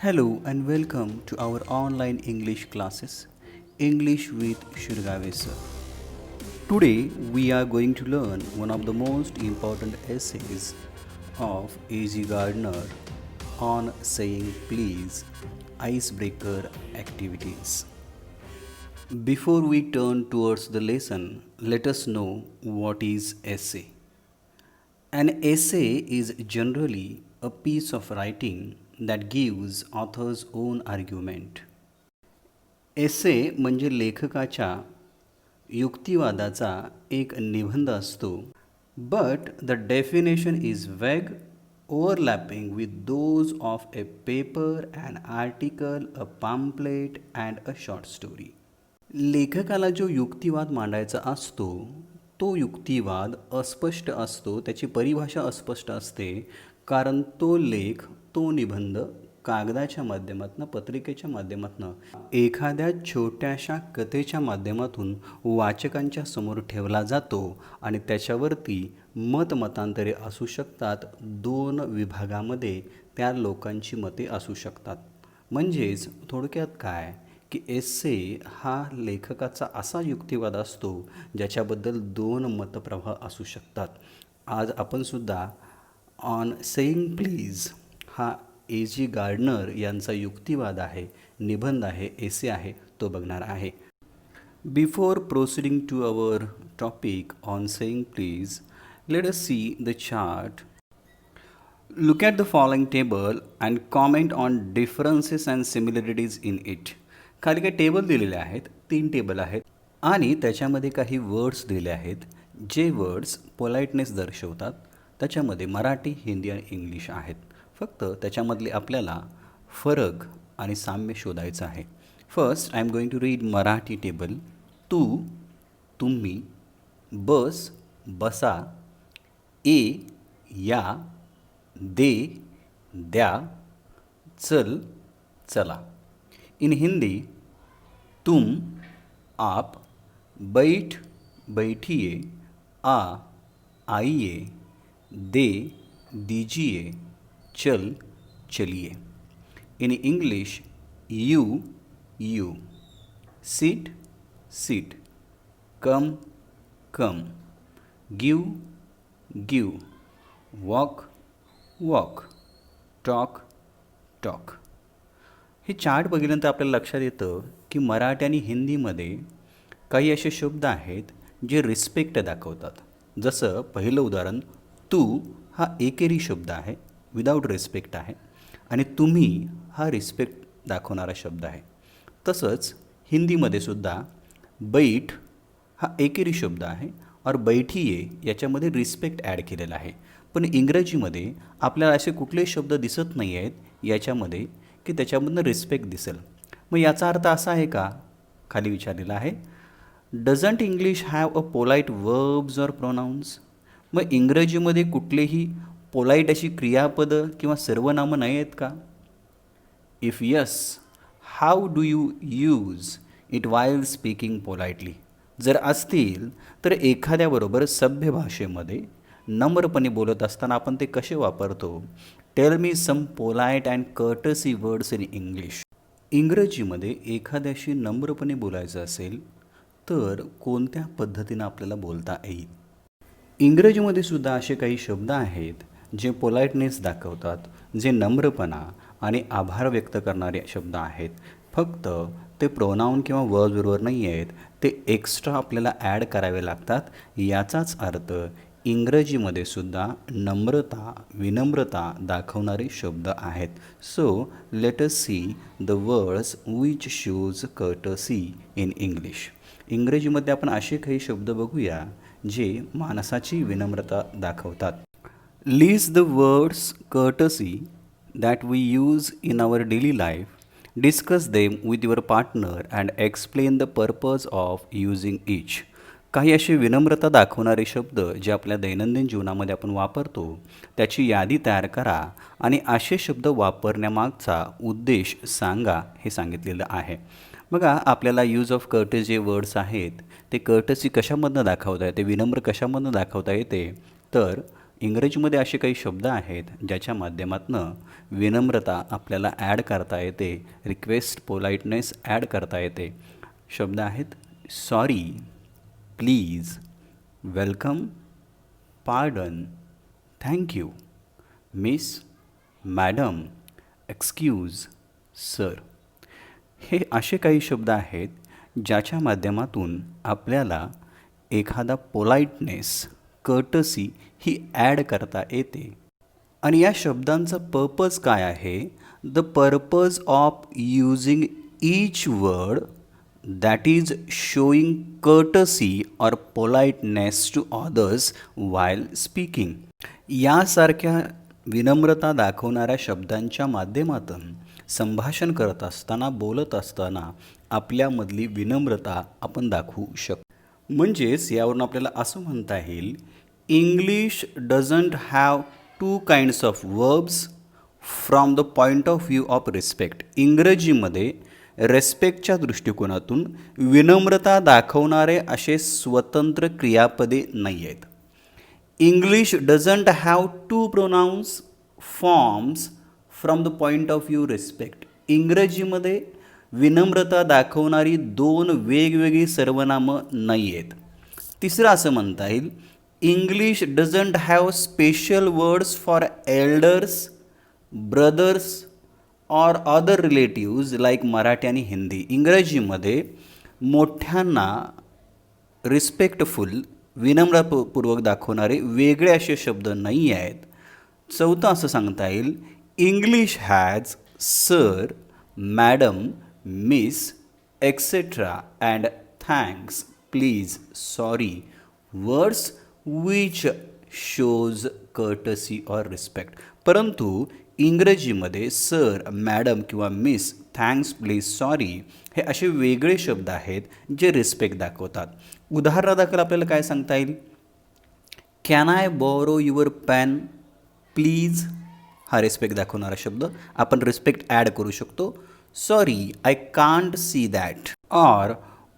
Hello and welcome to our online English classes, English with Shurgave sir. Today we are going to learn one of the most important essays of A.G. Gardner on saying please, icebreaker activities. Before we turn towards the lesson, let us know what is essay. An essay is generally a piece of writing that gives author's own argument. एसे म्हणजे लेखकाच्या युक्तिवादाचा एक निबंध असतो. But the definition is vague overlapping with those of a paper and article a pamphlet and a short story. लेखकाला जो युक्तिवाद मांडायचा असतो तो युक्तिवाद अस्पष्ट असतो, त्याची परिभाषा अस्पष्ट असते, कारण तो लेख, तो निबंध कागदाच्या माध्यमातून, पत्रिकेच्या माध्यमातून, एखाद्या छोट्याशा कथेच्या माध्यमातून वाचकांच्या समोर ठेवला जातो आणि त्याच्यावरती मतमतांतरे असू शकतात. दोन विभागामध्ये त्या लोकांची मते असू शकतात. म्हणजेच थोडक्यात काय की एस्से हा लेखकाचा असा युक्तिवाद असतो ज्याच्याबद्दल दोन मतप्रवाह असू शकतात. आज आपण सुद्धा ऑन सेईंग प्लीज हा A.G. गार्डनर यांचा युक्तिवाद आहे, निबंध आहे, एसे आहे, तो बघणार आहे. Before proceeding to our topic on saying please, let us see the chart. Look at the following table and comment on differences and similarities in it. खाली काही टेबल दिलेले आहेत, 3 टेबल आहेत आणि त्याच्यामध्ये काही वर्ड्स दिले आहेत. जे वर्ड्स पोलाइटनेस दर्शवतात. त्याच्यामध्ये मराठी, हिंदी आणि इंग्लिश आहेत. फक्त त्याच्यामधले आपल्याला फरक आणि साम्य शोधायचं आहे. First I am going to read Marathi table. तू, तुम्ही, बस, बसा, ए, या, दे, द्या, चल, चला. इन हिंदी, तुम, आप, बैठ, बैठिए, आ, आइए, दे, दीजिए, चल, चलिए. In English, you, you, sit, sit, come, come, give, give, walk, walk, talk, talk. हे चार्ट बघितल्यानंतर आपल्याला लक्षात येतं की मराठी आणि हिंदीमध्ये काही असे शब्द आहेत जे रिस्पेक्ट दाखवतात. जसं पहिलं उदाहरण, तू हा एकेरी शब्द आहे, विदाऊट रिस्पेक्ट आहे, आणि तुम्ही हा रिस्पेक्ट दाखवणारा शब्द आहे. तसंच हिंदीमध्ये सुद्धा बैठ हा एकेरी शब्द आहे और बैठिये याच्यामध्ये रिस्पेक्ट ॲड केलेला आहे. पण इंग्रजीमध्ये आपल्याला असे कुठलेही शब्द दिसत नाही आहेत याच्यामध्ये की त्याच्यामधनं रिस्पेक्ट दिसेल. मग याचा अर्थ असा आहे का, खाली विचारलेला आहे, doesn't English have a polite verbs or pronouns. मग इंग्रजीमध्ये कुठलेही पोलाईट अशी क्रियापदं किंवा सर्वनामं नाही आहेत का? If yes, how do you use it while speaking politely. जर असतील तर एखाद्याबरोबर सभ्य भाषेमध्ये नम्रपणे बोलत असताना आपण ते कसे वापरतो? Tell me some polite and courtesy words in English. इंग्रजीमध्ये एखाद्याशी नम्रपणे बोलायचं असेल तर कोणत्या पद्धतीनं आपल्याला बोलता येईल? इंग्रजीमध्ये सुद्धा असे काही शब्द आहेत जे पोलाइटनेस दाखवतात, जे नम्रपणा आणि आभार व्यक्त करणारे शब्द आहेत. फक्त ते प्रोनाऊन किंवा वर्बबरोबर नाही आहेत, ते एक्स्ट्रा आपल्याला ॲड करावे लागतात. याचाच अर्थ इंग्रजीमध्ये सुद्धा नम्रता, विनम्रता दाखवणारे शब्द आहेत. So let us see the words which shows courtesy in English. इंग्रजीमध्ये आपण असे काही शब्द बघूया जे माणसाची विनम्रता दाखवतात. List the words courtesy that we use in our daily life. Discuss them with your partner and explain the purpose of using each. काही असे विनम्रता दाखवणारे शब्द जे आपल्या दैनंदिन जीवनामध्ये आपण वापरतो त्याची यादी तयार करा आणि असे शब्द वापरण्यामागचा उद्देश सांगा, हे सांगितलेलं आहे. बघा, आपल्याला यूज ऑफ कर्टसी जे वर्ड्स आहेत ते कर्टसी कशामधनं दाखवता येते, विनम्र कशामधनं दाखवता येते? तर इंग्रजीमध्ये असे काही शब्द आहेत ज्याच्या माध्यमातून विनम्रता आपल्याला ॲड करता येते, रिक्वेस्ट पोलाइटनेस ॲड करता येते. शब्द आहेत sorry, please, welcome, pardon, thank you, miss, madam, excuse, sir. हे असे काही शब्द आहेत ज्याच्या माध्यमातून आपल्याला एखादा पोलाइटनेस, कर्टसी ही ॲड करता येते. आणि या शब्दांचा पर्पज काय आहे? The purpose of using each word that is showing courtesy or politeness to others while speaking. यासारख्या विनम्रता दाखवणाऱ्या शब्दांच्या माध्यमातून संभाषण करत असताना, बोलत असताना आपल्यामधली विनम्रता आपण दाखवू शकतो. म्हणजेच यावरून आपल्याला असं म्हणता येईल, English doesn't have two kinds of verbs from the point of view of respect. इंग्रजीमध्ये रेस्पेक्टच्या दृष्टिकोनातून विनम्रता दाखवणारे असे स्वतंत्र क्रियापदे नाही आहेत. English doesn't have two pronouns forms from the point of view respect. इंग्रजीमध्ये विनम्रता दाखवणारी दोन वेगवेगळी सर्वनामं नाही आहेत. तिसरं असं म्हणता येईल, English doesn't have special words for elders, brothers or other relatives like Marathi आणि हिंदी. इंग्रजीमध्ये मोठ्यांना रिस्पेक्टफुल, विनम्रपूर्वक दाखवणारे वेगळे असे शब्द नाही आहेत. चौथं असं सांगता येईल, English has sir, madam, miss, etcetera and thanks, please, sorry words which shows courtesy or respect. परंतु इंग्रजीमध्ये सर, मॅडम किंवा मिस, थँक्स, प्लीज, सॉरी हे असे वेगळे शब्द आहेत जे रिस्पेक्ट दाखवतात. उदाहरणादाखल आपल्याला काय सांगता येईल, can I borrow your pen please हा रिस्पेक्ट दाखवणारा शब्द. आपण रिस्पेक्ट ॲड करू शकतो. Sorry, I can't see that. Or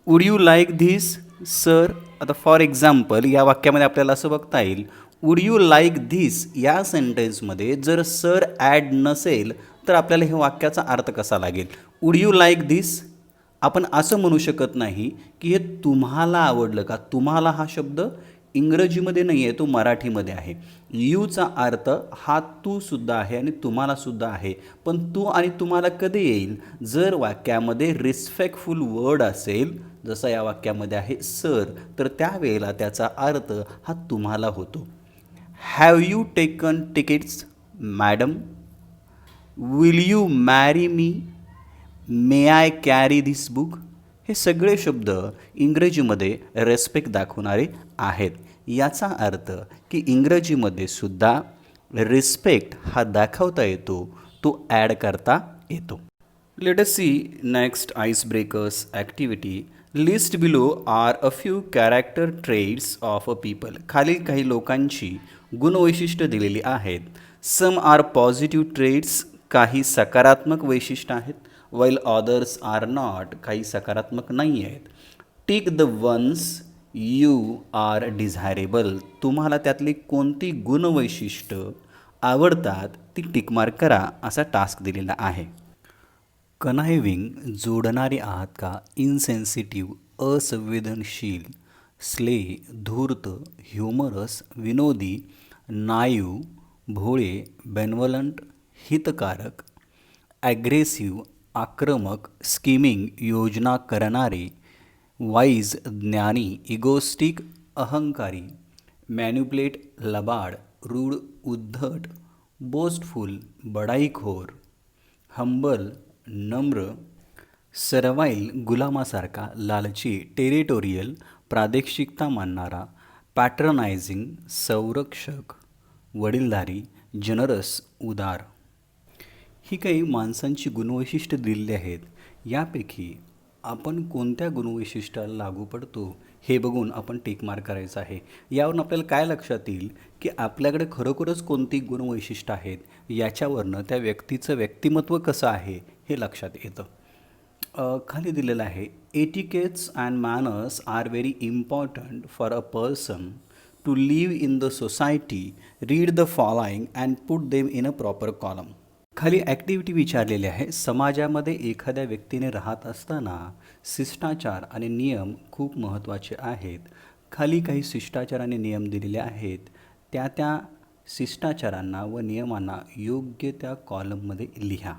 would you like this sir. आता फॉर एक्झाम्पल या वाक्यामध्ये आपल्याला असं बघता येईल, वुड यू लाईक धिस या सेंटेन्समध्ये जर सर ॲड नसेल तर आपल्याला हे वाक्याचा अर्थ कसा लागेल? Would you like this. आपण असं म्हणू शकत नाही की हे तुम्हाला आवडलं का. तुम्हाला हा शब्द इंग्रजीमध्ये नाही आहे, तो मराठीमध्ये आहे. यूचा अर्थ हा तू सुद्धा आहे आणि तुम्हाला सुद्धा आहे. पण तू आणि तुम्हाला कधी येईल? जर वाक्यामध्ये रिस्पेक्टफुल वर्ड असेल, जसं या वाक्यामध्ये आहे सर, तर त्यावेळेला त्याचा अर्थ हा तुम्हाला होतो. Have you taken tickets madam. Will you marry me. May I carry this book. हे सगळे शब्द इंग्रजीमध्ये रेस्पेक्ट दाखवणारे आहेत. याचा अर्थ की इंग्रजीमध्ये सुद्धा रिस्पेक्ट हा दाखवता येतो, तो ॲड करता येतो. Let us see next ice breakers activity. List below are a few character traits of a people. खालील काही लोकांची गुणवैशिष्ट्य दिलेली आहेत. सम आर पॉझिटिव्ह ट्रेड्स, काही सकारात्मक वैशिष्ट्य आहेत. while others are not, काही सकारात्मक नाही आहेत. Tick the ones you are desirable. तुम्हाला त्यातली कोणती गुणवैशिष्ट्य आवडतात ती टिक मार्क करा असा टास्क दिलेला आहे. कनायविंग, जोडणारे आहात का. इनसेन्सिटिव्ह, असंवेदनशील. स्ले, धूर्त. ह्युमरस, विनोदी. नाईव, भोळे. बेनवलंट, हितकारक. ॲग्रेसिव्ह, आक्रमक. स्कीमिंग, योजना करणारे. वाईज, ज्ञानी. इगोस्टिक, अहंकारी. मॅन्युप्लेट, लबाड. रूढ, उद्धट. बोस्टफुल, बडाईखोर. हंबल, नम्र. सर्वाईल, गुलामासारखा. लालची, टेरिटोरियल, प्रादेशिकता मानणारा. पॅट्रनायझिंग, संरक्षक. वडीलधारी. जनरस, उदार. ही काही माणसांची गुणवैशिष्ट्य दिलेली आहेत. यापैकी आपण कोणत्या गुणवैशिष्ट्याला लागू पडतो हे बघून आपण टिक मार्क करायचं आहे. यावरून आपल्याला काय लक्षात येईल की आपल्याकडे खरोखरच कोणती गुणवैशिष्ट्य आहेत, याच्यावरनं त्या व्यक्तीचं व्यक्तिमत्व कसं आहे हे लक्षात येतं. खाली दिलेलं आहे, etiquettes and manners are very important for a person. To live in the society, read the following and put them in a proper column. खाली ॲक्टिव्हिटी विचारलेली आहे. समाजामध्ये एखाद्या व्यक्तीने राहत असताना शिष्टाचार आणि नियम खूप महत्त्वाचे आहेत. खाली काही शिष्टाचार आणि नियम दिलेले आहेत. त्या शिष्टाचारांना व नियमांना योग्य त्या कॉलममध्ये लिहा.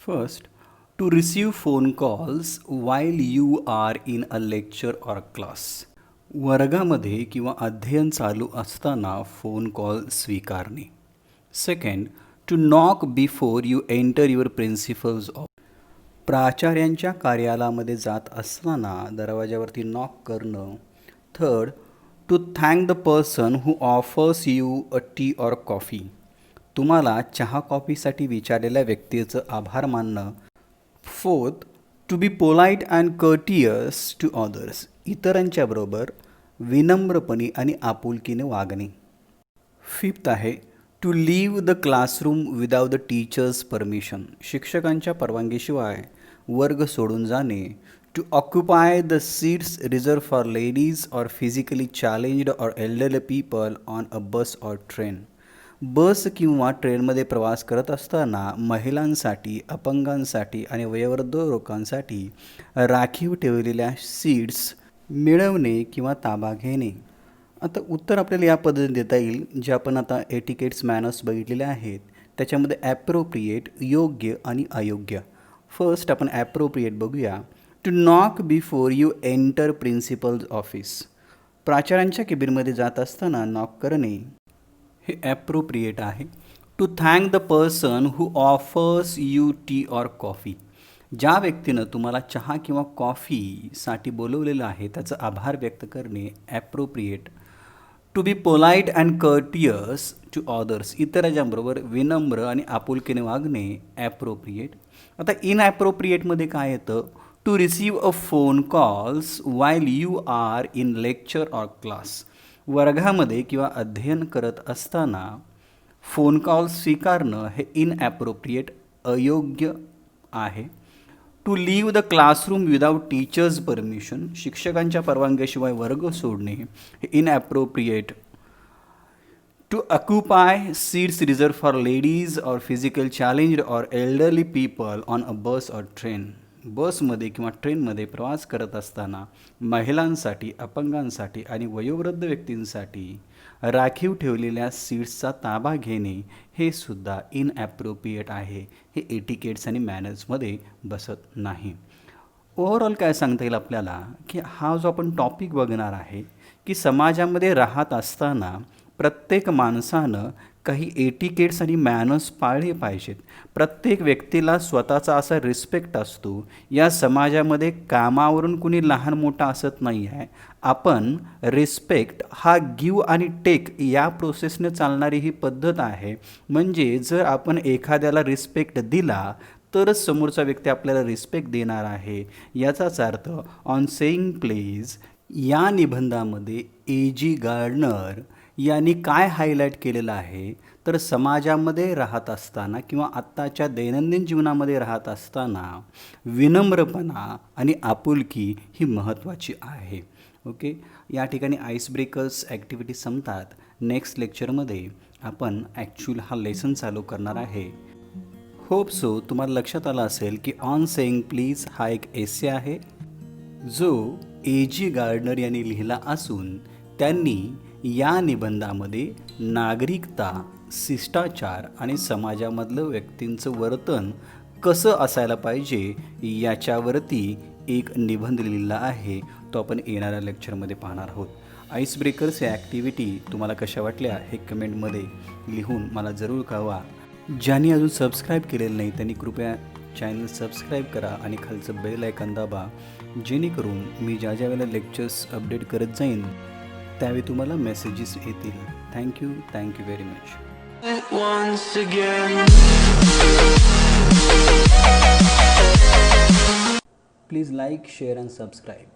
First, to receive phone calls while you are in a lecture or class. वर्गामध्ये किंवा अध्ययन चालू असताना फोन कॉल स्वीकारणे. Second, to knock before you enter your principal's office. प्राचार्यांच्या कार्यालयामध्ये जात असताना दरवाजावरती नॉक करणं. Third, to thank the person who offers you a tea or coffee. तुम्हाला चहा कॉफीसाठी विचारलेल्या व्यक्तीचं आभार मानणं. Fourth, to be polite and courteous to others. इतरांच्या बरोबर विनम्रपणे आणि आपुलकीने वागणे. फिफ्थ आहे, to leave the classroom without the teacher's permission. शिक्षकांच्या परवानगीशिवाय वर्ग सोडून जाणे. To occupy the seats reserve for ladies or physically challenged or elderly people on a bus or train. Bus किंवा ट्रेनमध्ये प्रवास करत असताना महिलांसाठी, अपंगांसाठी आणि वयोवृद्ध लोकांसाठी राखीव ठेवलेल्या सीट्स मिळवणे किंवा ताबा घेणे. आता उत्तर आपल्याला या पद्धतीने देता येईल, जे आपण आता एटिकेट्स मॅनर्स बघितलेले आहेत त्याच्यामध्ये ॲप्रोप्रिएट, योग्य आणि अयोग्य. फर्स्ट आपण ॲप्रोप्रिएट बघूया. To knock before you enter principal's office. प्राचार्यांच्या केबिनमध्ये जात असताना नॉक करणे हे ॲप्रोप्रिएट आहे. To thank the person who offers you tea or coffee. ज्या व्यक्तीनं तुम्हाला चहा किंवा कॉफीसाठी बोलवलेलं आहे त्याचा आभार व्यक्त करणे appropriate. To be polite and courteous to others. इतरांबरोबर विनम्र आणि आपुलकीने वागणे ॲप्रोप्रिएट. आता इनॲप्रोप्रिएटमध्ये काय येतं? To receive a phone calls while you are in lecture or class. वर्गामध्ये किंवा अध्ययन करत असताना फोन कॉल स्वीकारणं हे इनॲप्रोप्रिएट, अयोग्य आहे. To leave the classroom without teacher's permission. शिक्षकांच्या परवानगीशिवाय वर्ग सोडणे हे inappropriate. To occupy seats reserve for ladies or physical challenged or elderly people on a bus or train. बसमध्ये किंवा ट्रेनमध्ये प्रवास करत असताना महिलांसाठी, अपंगांसाठी आणि वयोवृद्ध व्यक्तींसाठी राखीव ठेवलेल्या सीट्सचा ताबा घेणे हे सुद्धा इनॲप्रोप्रिएट आहे. हे एटिकेट्स आणि मॅनर्समध्ये बसत नाही. ओव्हरऑल काय सांगता येईल आपल्याला की हा जो आपण टॉपिक बघणार आहे की समाजामध्ये राहत असताना प्रत्येक माणसानं काही एटिकेट्स आणि मॅनर्स पाळले पाहिजेत. प्रत्येक व्यक्तीला स्वतःचा असा रिस्पेक्ट असतो. या समाजामध्ये कामावरून कुणी लहान मोठा असत नाही आहे. आपण रिस्पेक्ट हा गिव आणि टेक या प्रोसेसने चालणारी ही पद्धत आहे. म्हणजे जर आपण एखाद्याला रिस्पेक्ट दिला तरच समोरचा व्यक्ती आपल्याला रिस्पेक्ट देणार आहे. याचाच अर्थ ऑन सेईंग प्लीज या निबंधामध्ये A.G. गार्डनर यांनी काय हायलाईट केलेलं आहे तर समाजामध्ये राहत असताना किंवा आत्ताच्या दैनंदिन जीवनामध्ये राहत असताना विनम्रपणा आणि आपुलकी ही महत्त्वाची आहे. ओके, या ठिकाणी आईस ब्रेकर्स ॲक्टिव्हिटी संपतात. नेक्स्ट लेक्चरमध्ये आपण ॲक्च्युअल हा लेसन चालू करणार आहे. होप सो तुम्हाला लक्षात आलं असेल की ऑन सेईंग प्लीज हा एक एसे आहे जो A.G. गार्डनर यांनी लिहिला असून त्यांनी या निबंधामध्ये नागरिकता, शिष्टाचार आणि समाजामधलं व्यक्तींचं वर्तन कसं असायला पाहिजे याच्यावरती एक निबंध लिहिला आहे. तो आपण येणाऱ्या लेक्चरमध्ये पाहणार आहोत. आईस ब्रेकर्स या ॲक्टिव्हिटी तुम्हाला कशा वाटल्या हे कमेंटमध्ये लिहून मला जरूर कळवा. ज्यांनी अजून सबस्क्राईब केलेलं नाही त्यांनी कृपया चॅनल सबस्क्राईब करा आणि खालचं बेल आयकॉन दाबा, जेणेकरून मी ज्या वेळेला लेक्चर्स अपडेट करत जाईन त्यावेळी तुम्हाला मेसेजेस येतील. Thank you very much. Please like, share and subscribe.